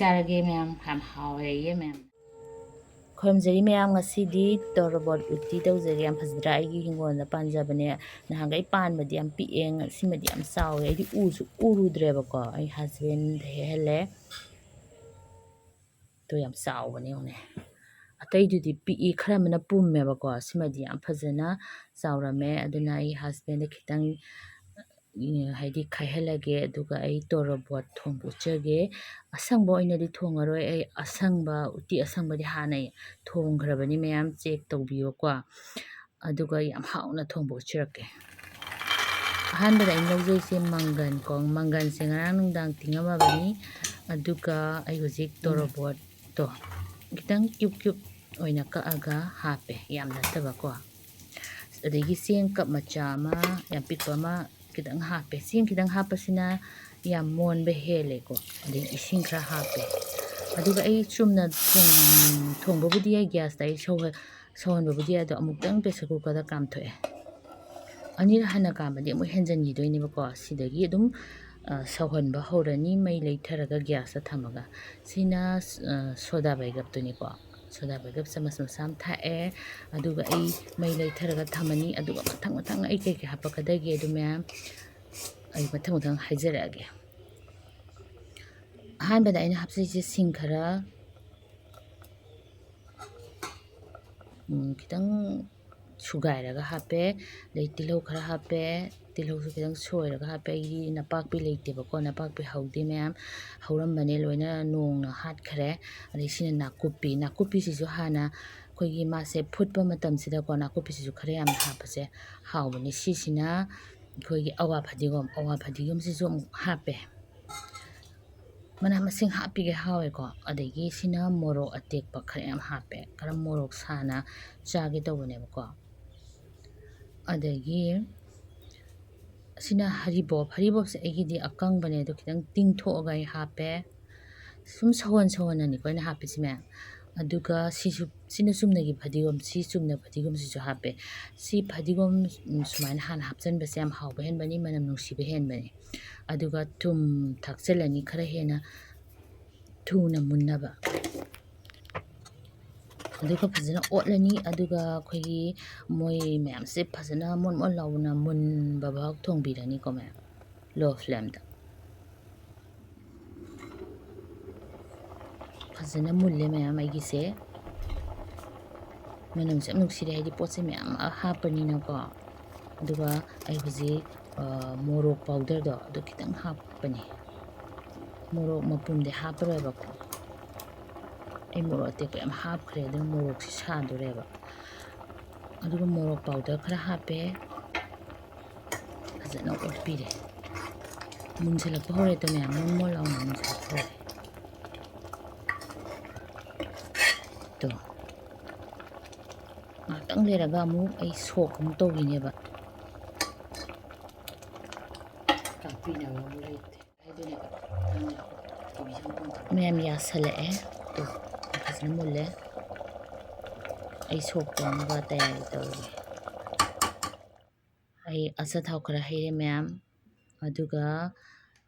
ꯆꯥꯔꯒꯦ ꯃꯌꯥꯝ ꯌꯥꯝ ꯍꯥꯎꯔꯦꯌꯦ ꯃꯌꯥꯝ ꯈꯨꯔꯨꯝꯖꯔꯤ ꯃꯌꯥꯝ ꯉꯁꯤꯗꯤ ꯇꯣꯔꯕꯣꯠ ꯎꯇꯤ ꯇꯧꯖꯒꯦ ꯌꯥꯝ ꯐꯖꯗ꯭ꯔꯥ ꯑꯩꯒꯤ ꯍꯤꯡꯒꯣꯜꯗ ꯄꯥꯟꯖꯕꯅꯦ ꯅꯍꯥꯟꯒꯩ ꯄꯥꯟꯕꯗꯤ ꯌꯥꯝ ꯄꯤꯛꯑꯦ ꯉꯁꯤꯃꯗꯤ ꯌꯥꯝ ꯆꯥꯎꯋꯦ ꯑꯩꯗꯤ ꯎꯔꯨꯗ꯭ꯔꯦꯕꯀꯣ ꯑꯩ ꯍꯁꯕꯦꯟꯗ ꯍꯦꯛꯍꯜꯂꯦ ꯇꯣ ꯌꯥꯝ ꯆꯥꯎꯕꯅꯦ ꯌꯦꯡꯉꯨꯅꯦ ꯑꯇꯩꯗꯨꯗꯤ ꯄꯤꯛꯏ ꯈꯔ ꯑꯃꯅ ꯄꯨꯝꯃꯦꯕꯀꯣ ꯁꯤꯃꯗꯤ ꯌꯥꯝ ꯐꯖꯅ ꯆꯥꯎꯔꯝꯃꯦ ꯑꯗꯨꯅ ꯑꯩ ꯍꯁꯕꯦꯟꯗ ꯈꯤꯇꯪ ꯍꯥꯏꯗꯤ ꯈꯥꯏꯍꯜꯂꯒꯦ ꯑꯗꯨꯒ ꯑꯩ ꯇꯣꯔꯕꯣꯠ ꯊꯣꯡꯕ ꯎꯠꯆꯒꯦ ꯑꯁꯪꯕ ꯑꯣꯏꯅꯗꯤ ꯊꯣꯡꯉꯔꯣꯏ ꯑꯩ ꯑꯁꯪꯕ ꯎꯇꯤ ꯑꯁꯪꯕꯗꯤ ꯍꯥꯟꯅ ꯊꯣꯡꯈ꯭ꯔꯕꯅꯤ ꯃꯌꯥꯝ ꯆꯦꯛ ꯇꯧꯕꯤꯌꯣꯀꯣ ꯑꯗꯨꯒ ꯌꯥꯝ ꯍꯥꯎꯅ ꯊꯣꯡꯕ ꯎꯠꯆꯔꯛꯀꯦ ꯑꯍꯥꯟꯕꯗ ꯑꯩꯅ ꯂꯧꯖꯩꯁꯦ ꯃꯪꯒꯟꯀꯣ ꯃꯪꯒꯟꯁꯦ ꯉꯔꯥꯡ ꯅꯨꯡꯗꯥꯡ ꯇꯤꯡꯉꯝꯃꯕꯅꯤ ꯑꯗꯨꯒ ꯑꯩ ꯍꯧꯖꯤꯛ ꯇꯣꯔꯕꯣꯠꯇꯣ ꯈꯤꯇꯪ ꯀ꯭ꯌꯨꯞ ꯀ꯭ꯌꯨꯞ ꯑꯣꯏꯅ ꯀꯛꯑꯒ ꯍꯥꯞꯄꯦ ꯌꯥꯝ ꯅꯠꯇꯕꯀꯣ ꯑꯗꯒꯤ ꯆꯦꯡ ꯀꯞ ꯃꯆꯥ ꯑꯃ ꯌꯥꯝ ꯄꯤꯛꯄ ꯑꯃ ꯈꯤꯇꯪ ꯍꯥꯞꯄꯦ ꯆꯦꯡ ꯈꯤꯇꯪ ꯍꯥꯞꯄꯁꯤꯅ ꯌꯥꯝ ꯃꯣꯟꯕ ꯍꯦꯜꯂꯦꯀꯣ ꯑꯗꯒꯤ ꯏꯁꯤꯡ ꯈꯔ ꯍꯥꯞꯄꯦ ꯑꯗꯨꯒ ꯑꯩ ꯆꯨꯝꯅ ꯊꯣꯡꯕꯕꯨꯗꯤ ꯑꯩ ꯒ꯭ꯌꯥꯁꯇ ꯑꯩ ꯁꯧꯍꯟꯕꯕꯨꯗꯤ ꯑꯗꯣ ꯑꯃꯨꯛꯇꯪ ꯄ꯭ꯔꯦꯁꯔ ꯀꯨꯀꯔꯗ ꯀꯥꯝꯊꯣꯛꯑꯦ ꯑꯅꯤꯔꯛ ꯍꯟꯅ ꯀꯥꯝꯕꯗꯤ ꯑꯃꯨꯛ ꯍꯦꯟꯖꯟꯈꯤꯗꯣꯏꯅꯦꯕꯀꯣ ꯁꯤꯗꯒꯤ ꯑꯗꯨꯝ ꯁꯧꯍꯟꯕ ꯍꯧꯔꯅꯤ ꯃꯩ ꯂꯩꯊꯔꯒ ꯒ꯭ꯌꯥꯁꯇ ꯊꯝꯃꯒ ꯁꯤꯅ ꯁꯣꯗꯥ ꯕꯥꯏꯒꯞꯇꯨꯅꯤꯀꯣ ꯁꯣꯗꯥ ꯕꯥꯏꯒꯞ ꯆꯃꯁ ꯃꯆꯥ ꯑꯃ ꯊꯥꯛꯑꯦ ꯑꯗꯨꯒ ꯑꯩ ꯃꯩ ꯂꯩꯊꯔꯒ ꯊꯝꯃꯅꯤ ꯑꯗꯨꯒ ꯃꯊꯪ ꯃꯊꯪ ꯑꯩ ꯀꯩꯀꯩ ꯍꯥꯞꯄꯛꯀꯗꯒꯦ ꯑꯗꯨ ꯃꯌꯥꯝ ꯑꯩ ꯃꯊꯪ ꯃꯊꯪ ꯍꯥꯏꯖꯔꯛꯑꯒꯦ ꯑꯍꯥꯟꯕꯗ ꯑꯩꯅ ꯍꯥꯞꯆꯩꯁꯦ ꯁꯤꯡ ꯈꯔ ꯈꯤꯇꯪ ꯁꯨꯒꯥꯏꯔꯒ ꯍꯥꯞꯄꯦ ꯑꯗꯩ ꯇꯤꯜꯍꯧ ꯈꯔ ꯍꯥꯞꯄꯦ ꯇꯤꯜꯍꯧꯁꯨ ꯈꯤꯇꯪ ꯁꯣꯏꯔꯒ ꯍꯥꯞꯄꯦ ꯑꯩꯒꯤ ꯅꯄꯥꯛꯄꯤ ꯂꯩꯇꯦꯕꯀꯣ ꯅꯄꯥꯛꯄꯤ ꯍꯧꯗꯦ ꯃꯌꯥꯝ ꯍꯧꯔꯝꯕꯅꯦ ꯂꯣꯏꯅ ꯅꯣꯡꯅ ꯍꯥꯠꯈ꯭ꯔꯦ ꯑꯗꯩ ꯁꯤꯅ ꯅꯥꯀꯨꯞꯄꯤꯁꯤꯁꯨ ꯍꯥꯟꯅ ꯑꯩꯈꯣꯏꯒꯤ ꯃꯥꯁꯦ ꯐꯨꯠꯄ ꯃꯇꯝꯁꯤꯗꯀꯣ ꯅꯥꯀꯨꯞꯄꯤꯁꯤꯁꯨ ꯈꯔ ꯌꯥꯝꯅ ꯍꯥꯞꯄꯁꯦ ꯍꯥꯎꯕꯅꯦ ꯁꯤꯁꯤꯅ ꯑꯩꯈꯣꯏꯒꯤ ꯑꯋꯥ ꯐꯗꯤꯒꯣꯝꯁꯤꯁꯨ ꯑꯃꯨꯛ ꯍꯥꯞꯄꯦ ꯃꯅꯥ ꯃꯁꯤꯡ ꯍꯥꯞꯄꯤꯒꯩ ꯍꯥꯎꯋꯦꯀꯣ ꯑꯗꯒꯤ ꯁꯤꯅ ꯃꯣꯔꯣꯛ ꯑꯇꯦꯛꯄ ꯈꯔ ꯌꯥꯝ ꯍꯥꯞꯄꯦ ꯈꯔ ꯃꯣꯔꯣꯛ ꯁꯥꯅ ꯆꯥꯒꯦ ꯇꯧꯕꯅꯦꯕꯀꯣ ꯑꯗꯒꯤ ꯑꯁꯤꯅ ꯍꯔꯤꯕꯣꯞꯁꯦ ꯑꯩꯒꯤꯗꯤ ꯑꯀꯪꯕꯅꯦ ꯑꯗꯣ ꯈꯤꯇꯪ ꯇꯤꯡꯊꯣꯛꯑꯒ ꯑꯩ ꯍꯥꯞꯄꯦ ꯁꯨꯝ ꯁꯧꯍꯟꯅꯅꯤꯀꯣ ꯑꯩꯅ ꯍꯥꯞꯄꯤꯁꯤ ꯃꯌꯥꯝ ꯑꯗꯨꯒ ꯁꯤꯅ ꯆꯨꯝꯅꯒꯤ ꯐꯗꯤꯒꯣꯝ ꯁꯤ ꯆꯨꯝꯅ ꯐꯗꯤꯒꯣꯝꯁꯤꯁꯨ ꯍꯥꯞꯄꯦ ꯁꯤ ꯐꯗꯤꯒꯣꯝ ꯁꯨꯃꯥꯏꯅ ꯍꯥꯟꯅ ꯍꯥꯞꯆꯤꯟꯕꯁꯦ ꯌꯥꯝ ꯍꯥꯎꯕ ꯍꯦꯟꯕꯅꯤ ꯃꯅꯝ ꯅꯨꯡꯁꯤꯕ ꯍꯦꯟꯕꯅꯤ ꯑꯗꯨꯒ ꯊꯨꯝ ꯊꯥꯛꯆꯤꯜꯂꯅꯤ ꯈꯔ ꯍꯦꯟꯅ ꯊꯨꯅ ꯃꯨꯟꯅꯕ ꯑꯗꯨꯒ ꯐꯖꯅ ꯑꯣꯠꯂꯅꯤ ꯑꯗꯨꯒ ꯑꯩꯈꯣꯏꯒꯤ ꯃꯣꯏ ꯃꯌꯥꯝꯁꯦ ꯐꯖꯅ ꯃꯣꯟ ꯃꯣꯟ ꯂꯥꯎꯅ ꯃꯨꯟꯕ ꯐꯥꯎ ꯊꯣꯡꯕꯤꯔꯅꯤꯀꯣ ꯃꯌꯥꯝ ꯂꯣ ꯐ꯭ꯂꯦꯝꯗ ꯐꯖꯅ ꯃꯨꯜꯂꯦ ꯃꯌꯥꯝ ꯑꯩꯒꯤꯁꯦ ꯃꯅꯝꯁꯨ ꯌꯥꯝ ꯅꯨꯡꯁꯤꯔꯦ ꯍꯥꯏꯗꯤ ꯄꯣꯠꯁꯦ ꯃꯌꯥꯝ ꯍꯥꯞꯄꯅꯤꯅꯀꯣ ꯑꯗꯨꯒ ꯑꯩ ꯍꯧꯖꯤꯛ ꯃꯣꯔꯣꯛ ꯄꯥꯎꯗꯔꯗꯣ ꯑꯗꯨ ꯈꯤꯇꯪ ꯍꯥꯞꯄꯅꯤ ꯃꯣꯔꯣꯛ ꯃꯄꯨꯝꯗꯤ ꯍꯥꯞꯄꯔꯣꯏꯕꯀꯣ ꯑꯩ ꯃꯣꯔꯣꯛ ꯑꯇꯦꯛꯄ ꯌꯥꯝ ꯍꯥꯞꯈ꯭ꯔꯦ ꯑꯗꯨꯅ ꯃꯣꯔꯣꯛꯁꯦ ꯁꯥꯗꯣꯔꯦꯕ ꯑꯗꯨꯒ ꯃꯣꯔꯣꯛ ꯄꯥꯎꯗꯔ ꯈꯔ ꯍꯥꯞꯄꯦ ꯐꯖꯅ ꯑꯣꯠꯄꯤꯔꯦ ꯃꯨꯟꯁꯤꯜꯂꯛꯄ ꯍꯧꯔꯦ ꯃꯌꯥꯝ ꯃꯣꯟ ꯃꯣꯟ ꯂꯥꯎꯅ ꯃꯨꯟꯁꯤꯜꯂꯛꯄ ꯍꯧꯔꯦ ꯇꯣ ꯉꯥꯏꯍꯥꯛꯇꯪ ꯂꯩꯔꯒ ꯑꯃꯨꯛ ꯑꯩ ꯁꯣꯛ ꯑꯃꯨꯛ ꯇꯧꯈꯤꯅꯦꯕ ꯇꯥꯛꯄꯤꯅꯕ ꯑꯃꯨꯛ ꯂꯩꯇꯦ ꯍꯥꯏꯗꯨꯅꯦꯕ ꯃꯌꯥꯝ ꯌꯥꯁꯜꯂꯛꯑꯦ ꯇꯣ ꯐꯖꯅ ꯃꯨꯜꯂꯦ ꯑꯩ ꯁꯣꯛ ꯇꯧꯅꯕ ꯇꯌꯥꯔꯤ ꯇꯧꯔꯒꯦ ꯑꯩ ꯑꯆꯥꯊꯥꯎ ꯈꯔ ꯍꯩꯔꯦ ꯃꯌꯥꯝ ꯑꯗꯨꯒ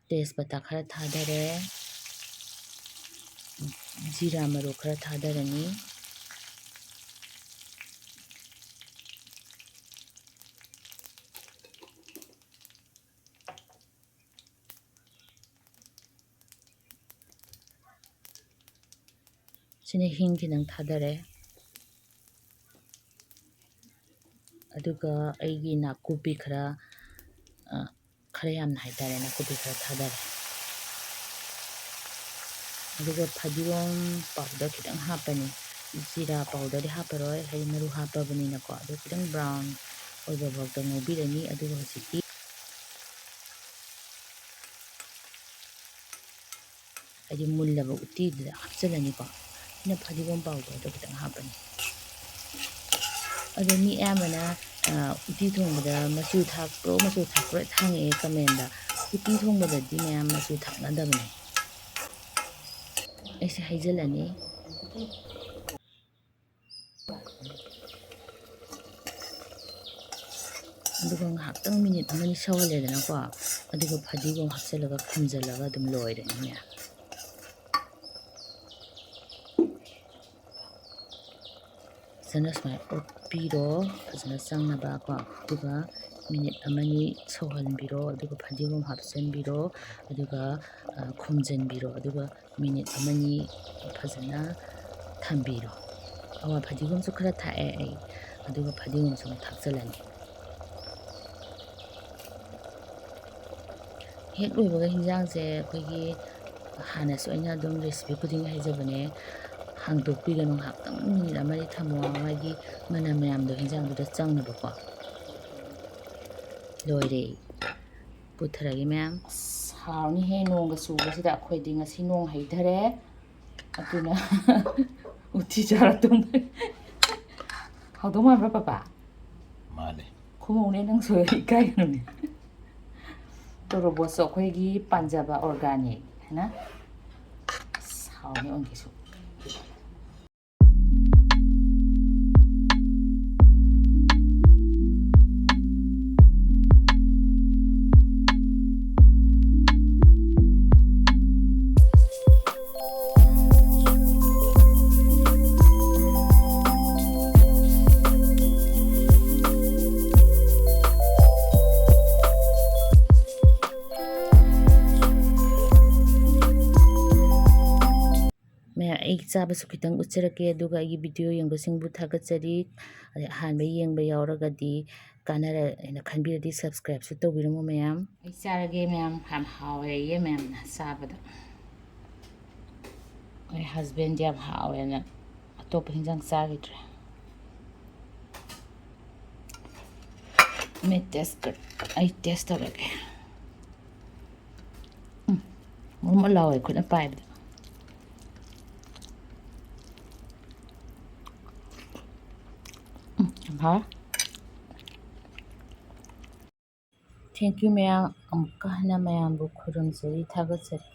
ꯇꯦꯖꯄꯇꯥ ꯈꯔ ꯊꯥꯗꯔꯦ ꯖꯤꯔꯥ ꯃꯔꯨ ꯈꯔ ꯊꯥꯗꯔꯅꯤ ꯁꯤꯅ ꯍꯤꯡ ꯈꯤꯇꯪ ꯊꯥꯗꯔꯦ ꯑꯗꯨꯒ ꯑꯩꯒꯤ ꯅꯥꯀꯨꯞꯄꯤ ꯈꯔ ꯌꯥꯝꯅ ꯍꯥꯏꯇꯥꯔꯦ ꯅꯥꯀꯨꯞꯄꯤ ꯈꯔ ꯊꯥꯗꯔꯦ ꯑꯗꯨꯒ ꯐꯗꯤꯒꯣꯝ ꯄꯥꯎꯗꯔ ꯈꯤꯇꯪ ꯍꯥꯞꯄꯅꯤ ꯖꯤꯔꯥ ꯄꯥꯎꯗꯔꯗꯤ ꯍꯥꯞꯄꯔꯣꯏ ꯍꯥꯏꯗꯤ ꯃꯔꯨ ꯍꯥꯞꯄꯕꯅꯤꯅꯀꯣ ꯑꯗꯨ ꯈꯤꯇꯪ ꯕ꯭ꯔꯥꯎꯟ ꯑꯣꯏꯕ ꯐꯥꯎꯗ ꯉꯧꯕꯤꯔꯅꯤ ꯑꯗꯨꯒ ꯍꯧꯖꯤꯛꯀꯤ ꯍꯥꯏꯗꯤ ꯃꯨꯜꯂꯕ ꯎꯇꯤꯗꯨꯗ ꯍꯥꯞꯆꯤꯜꯂꯅꯤꯀꯣ ꯁꯤꯅ ꯐꯗꯤꯒꯣꯝ ꯄꯥꯎꯗꯔꯗꯣ ꯈꯤꯇꯪ ꯍꯥꯞꯄꯅꯤ ꯑꯗꯣ ꯃꯤ ꯑꯌꯥꯝꯕꯅ ꯎꯇꯤ ꯊꯣꯡꯕꯗ ꯃꯆꯨ ꯊꯥꯛꯄ꯭ꯔꯣ ꯍꯪꯉꯛꯑꯦ ꯀꯃꯦꯟꯗ ꯎꯇꯤ ꯊꯣꯡꯕꯗꯗꯤ ꯃꯌꯥꯝ ꯃꯆꯨ ꯊꯥꯛꯅꯗꯕꯅꯦ ꯑꯩꯁꯦ ꯍꯩꯖꯤꯜꯂꯅꯤ ꯑꯗꯨꯒ ꯉꯥꯏꯍꯥꯛꯇꯪ ꯃꯤꯅꯤꯠ ꯑꯃꯅꯤ ꯁꯧꯍꯜꯂꯦꯗꯅꯀꯣ ꯑꯗꯨꯒ ꯐꯗꯤꯒꯣꯝ ꯍꯥꯞꯆꯤꯜꯂꯒ ꯈꯨꯝꯖꯤꯜꯂꯒ ꯑꯗꯨꯝ ꯂꯣꯏꯔꯅꯤ ꯃꯌꯥꯝ ꯐꯖꯅ ꯁꯨꯃꯥꯏꯅ ꯑꯣꯠꯄꯤꯔꯣ ꯐꯖꯅ ꯆꯪꯅꯕꯀꯣ ꯑꯗꯨꯒ ꯃꯤꯅꯤꯠ ꯑꯃꯅꯤ ꯁꯧꯍꯟꯕꯤꯔꯣ ꯑꯗꯨꯒ ꯐꯗꯤꯒꯣꯝ ꯍꯥꯞꯆꯤꯟꯕꯤꯔꯣ ꯑꯗꯨꯒ ꯈꯨꯝꯖꯤꯟꯕꯤꯔꯣ ꯑꯗꯨꯒ ꯃꯤꯅꯤꯠ ꯑꯃꯅꯤ ꯐꯖꯅ ꯊꯝꯕꯤꯔꯣ ꯑꯋꯥ ꯐꯗꯤꯒꯣꯝꯁꯨ ꯈꯔ ꯊꯥꯛꯑꯦ ꯑꯩ ꯑꯗꯨꯒ ꯐꯗꯤꯒꯣꯝꯁꯨ ꯑꯃꯨꯛ ꯊꯥꯛꯆꯤꯜꯂꯅꯤ ꯍꯦꯛ ꯂꯣꯏꯕꯒ ꯍꯤꯟꯖꯥꯡꯁꯦ ꯑꯩꯈꯣꯏꯒꯤ ꯍꯥꯟꯅꯁꯨ ꯑꯩꯅ ꯑꯗꯨꯝ ꯔꯦꯁꯤꯄꯤ ꯈꯨꯗꯤꯡꯒꯤ ꯍꯥꯏꯖꯕꯅꯦ ꯍꯥꯡꯗꯣꯛꯄꯤꯒꯅꯨ ꯉꯥꯏꯍꯥꯛꯇꯪ ꯃꯤꯅꯤꯠ ꯑꯃꯗꯤ ꯊꯝꯃꯣ ꯃꯥꯒꯤ ꯃꯅꯝ ꯃꯌꯥꯝꯗꯣ ꯍꯤꯟꯖꯥꯡꯗꯨꯗ ꯆꯪꯅꯕꯀꯣ ꯂꯣꯏꯔꯦ ꯄꯨꯊꯔꯒꯦ ꯃꯌꯥꯝ ꯍꯥꯎꯅꯤꯍꯦ ꯅꯣꯡꯒ ꯆꯨꯕꯁꯤꯗ ꯑꯩꯈꯣꯏꯗꯤ ꯉꯁꯤ ꯅꯣꯡ ꯍꯩꯊꯔꯦ ꯑꯗꯨꯅ ꯎꯇꯤ ꯆꯥꯔ ꯇꯨꯝꯃꯦ ꯍꯥꯎꯗꯧ ꯃꯥꯟꯕ꯭ꯔꯥ ꯄꯄꯥ ꯃꯥꯅꯦ ꯈꯨꯃꯧꯅꯦ ꯅꯪ ꯁꯣꯏꯔ ꯏꯀꯥꯏꯒꯅꯨꯅꯦ ꯇꯣꯔꯣꯕꯣꯠꯁꯨ ꯑꯩꯈꯣꯏꯒꯤ ꯄꯥꯟꯖꯕ ꯑꯣꯔꯒꯥꯅꯤꯛ ꯍꯥꯏꯅ ꯍꯥꯎꯅꯤ ꯑꯣꯟꯒꯤꯁꯨ ꯑꯩ ꯆꯥꯕꯁꯨ ꯈꯤꯇꯪ ꯎꯠꯆꯔꯛꯀꯦ ꯑꯗꯨꯒ ꯑꯩꯒꯤ ꯚꯤꯗꯤꯑꯣ ꯌꯦꯡꯕꯁꯤꯡꯕꯨ ꯊꯥꯒꯠꯆꯔꯤ ꯑꯍꯥꯟꯕ ꯌꯦꯡꯕ ꯌꯥꯎꯔꯒꯗꯤ ꯀꯥꯟꯅꯔ ꯍꯥꯏꯅ ꯈꯟꯕꯤꯔꯗꯤ ꯁꯕꯁꯀ꯭ꯔꯥꯏꯕꯁꯨ ꯇꯧꯕꯤꯔꯝꯃꯨ ꯃꯌꯥꯝ ꯑꯩ ꯆꯥꯔꯒꯦ ꯃꯌꯥꯝ ꯌꯥꯝ ꯍꯥꯎꯋꯦꯌꯦ ꯃꯌꯥꯝꯅ ꯆꯥꯕꯗ ꯑꯩ ꯍꯁꯕꯦꯟꯗꯤ ꯌꯥꯝ ꯍꯥꯎꯋꯦꯅ ꯑꯇꯣꯞꯄ ꯍꯤꯟꯖꯥꯡ ꯆꯥꯈꯤꯗ꯭ꯔꯦ ꯑꯩ ꯇꯦꯁ ꯇꯧꯔꯒꯦ ꯃꯔꯨꯝ ꯂꯥꯎꯋꯦ ꯈꯨꯠꯅ ꯄꯥꯏꯕꯗ ꯊꯦꯡꯛ ꯌꯨ ꯃꯌꯥꯝ ꯑꯃꯨꯛꯀ ꯍꯟꯅ ꯃꯌꯥꯝꯕꯨ ꯈꯨꯔꯨꯝꯖꯔꯤ ꯊꯥꯒꯠꯆꯔꯤ